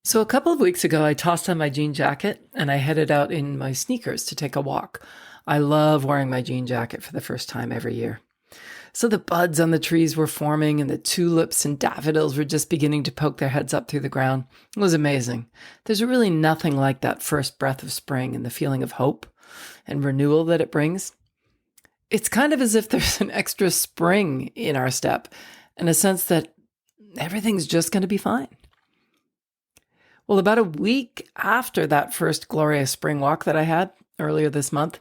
So a couple of weeks ago, I tossed on my jean jacket and I headed out in my sneakers to take a walk. I love wearing my jean jacket for the first time every year. So the buds on the trees were forming and the tulips and daffodils were just beginning to poke their heads up through the ground. It was amazing. There's really nothing like that first breath of spring and the feeling of hope and renewal that it brings. It's kind of as if there's an extra spring in our step and a sense that everything's just going to be fine. Well, about a week after that first glorious spring walk that I had earlier this month,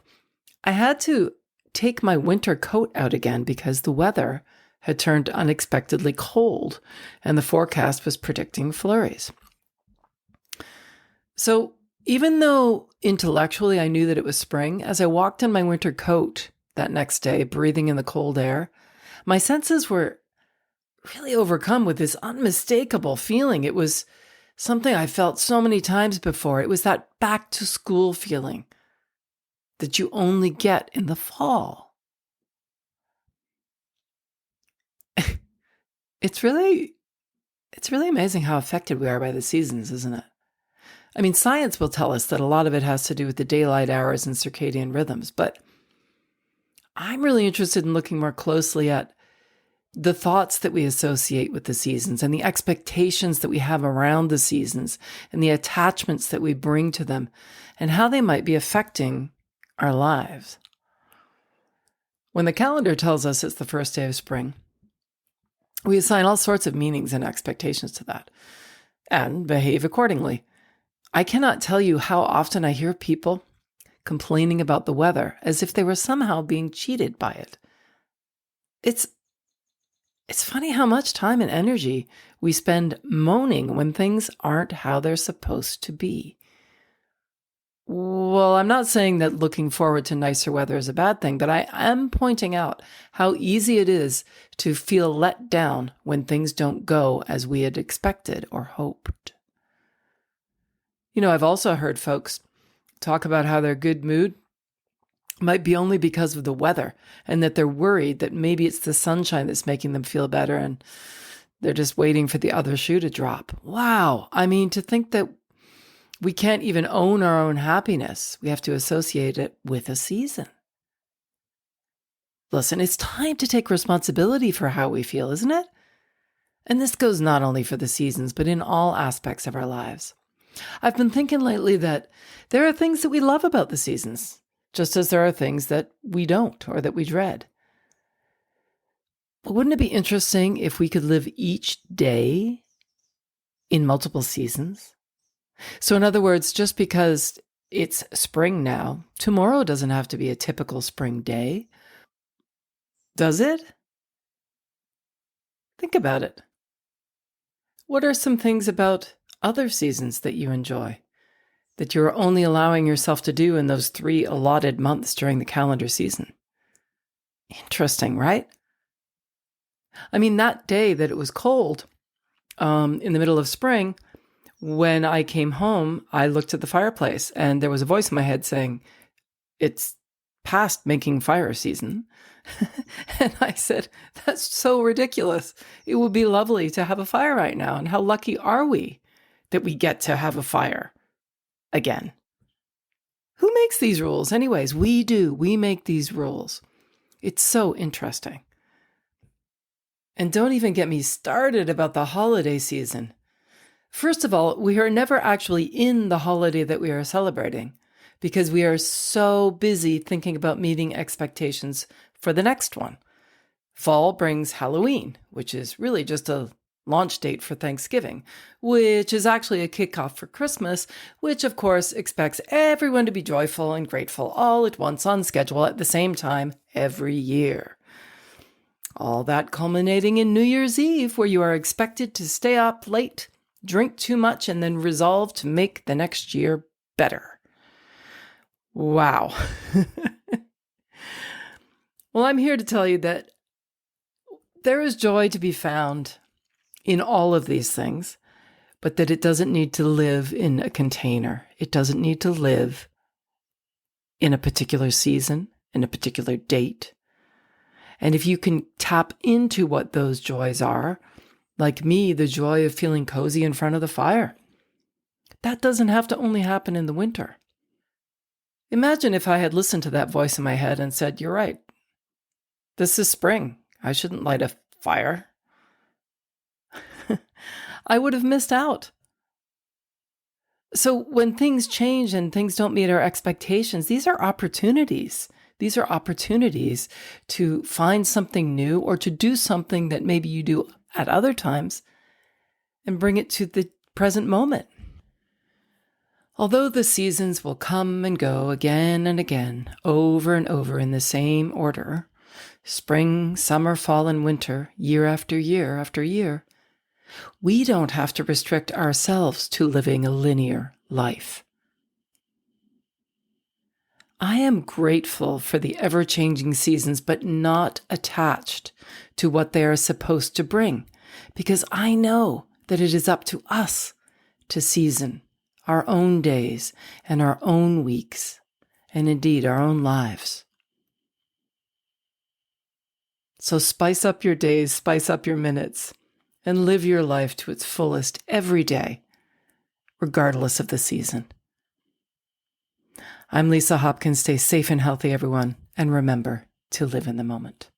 I had to take my winter coat out again because the weather had turned unexpectedly cold and the forecast was predicting flurries. So even though intellectually I knew that it was spring, as I walked in my winter coat that next day, breathing in the cold air, my senses were really overcome with this unmistakable feeling. It was something I felt so many times before. It was that back to school feeling that you only get in the fall. It's really amazing how affected we are by the seasons, isn't it? I mean, science will tell us that a lot of it has to do with the daylight hours and circadian rhythms, but I'm really interested in looking more closely at the thoughts that we associate with the seasons and the expectations that we have around the seasons and the attachments that we bring to them and how they might be affecting our lives. When the calendar tells us it's the first day of spring, we assign all sorts of meanings and expectations to that and behave accordingly. I cannot tell you how often I hear people complaining about the weather as if they were somehow being cheated by it. It's funny how much time and energy we spend moaning when things aren't how they're supposed to be. Well, I'm not saying that looking forward to nicer weather is a bad thing, but I am pointing out how easy it is to feel let down when things don't go as we had expected or hoped. I've also heard folks talk about how their good mood might be only because of the weather and that they're worried that maybe it's the sunshine that's making them feel better and they're just waiting for the other shoe to drop. Wow. I mean, to think that we can't even own our own happiness. We have to associate it with a season. Listen, it's time to take responsibility for how we feel, isn't it? And this goes not only for the seasons, but in all aspects of our lives. I've been thinking lately that there are things that we love about the seasons, just as there are things that we don't or that we dread. But wouldn't it be interesting if we could live each day in multiple seasons? So in other words, just because it's spring now, tomorrow doesn't have to be a typical spring day, does it? Think about it. What are some things about other seasons that you enjoy, that you're only allowing yourself to do in those 3 allotted months during the calendar season? Interesting, right? I mean, that day that it was cold in the middle of spring, when I came home, I looked at the fireplace and there was a voice in my head saying, it's past making fire season. And I said, that's so ridiculous. It would be lovely to have a fire right now. And how lucky are we that we get to have a fire again? Who makes these rules? Anyways, we do. We make these rules. It's so interesting. And don't even get me started about the holiday season. First of all, we are never actually in the holiday that we are celebrating because we are so busy thinking about meeting expectations for the next one. Fall brings Halloween, which is really just a launch date for Thanksgiving, which is actually a kickoff for Christmas, which of course expects everyone to be joyful and grateful all at once on schedule at the same time every year. All that culminating in New Year's Eve, where you are expected to stay up late, drink too much, and then resolve to make the next year better. Wow. Well, I'm here to tell you that there is joy to be found in all of these things, but that it doesn't need to live in a container. It doesn't need to live in a particular season, in a particular date. And if you can tap into what those joys are, like me, the joy of feeling cozy in front of the fire, that doesn't have to only happen in the winter. Imagine if I had listened to that voice in my head and said, "You're right. This is spring. I shouldn't light a fire." I would have missed out. So when things change and things don't meet our expectations, these are opportunities. These are opportunities to find something new or to do something that maybe you do at other times and bring it to the present moment. Although the seasons will come and go again and again, over and over in the same order, spring, summer, fall, and winter, year after year after year, we don't have to restrict ourselves to living a linear life. I am grateful for the ever-changing seasons, but not attached to what they are supposed to bring, because I know that it is up to us to season our own days and our own weeks, and indeed our own lives. So spice up your days, spice up your minutes, and live your life to its fullest every day, regardless of the season. I'm Lisa Hopkins. Stay safe and healthy, everyone, and remember to live in the moment.